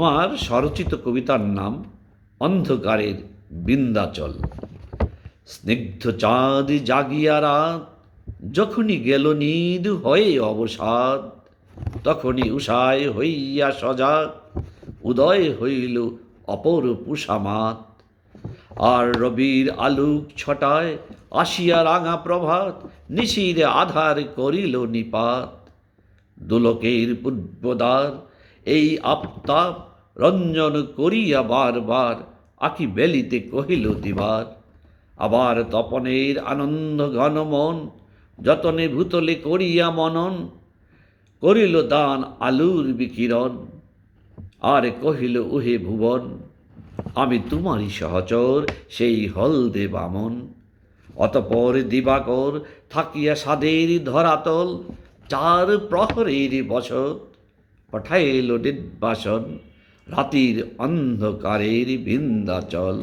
আমার স্বরচিত কবিতার নাম অন্ধকারের বিন্ধ্যাচল। স্নিগ্ধ চাঁদ জাগিয়া রাত, যখনই গেল নিদ হয়ে অবসাদ, তখনই উষায় হইয়া সজাগ উদয় হইল অপর পুষামাত। আর রবির আলোক ছটায় আসিয়া রাঙা প্রভাত, নিশির আধার করিল নিপাত। দুলকের পূর্বদ্বার এই আফতাব রঞ্জন করিয়া বারবার আকি বেলিতে কহিল দিবার। আবার তপনের আনন্দ ঘন মন যতনে ভূতলে করিয়া মনন, করিল দান আলুর বিকিরণ, আর কহিল উহে ভুবন, আমি তোমারই সহচর সেই হলদে বামন। অতপর দিবাকর থাকিয়া সাদের ধরাতল, চার প্রহরের বসত পাঠাইল নির্বাসন রাতির অন্ধকারের বিন্ধ্যাচল।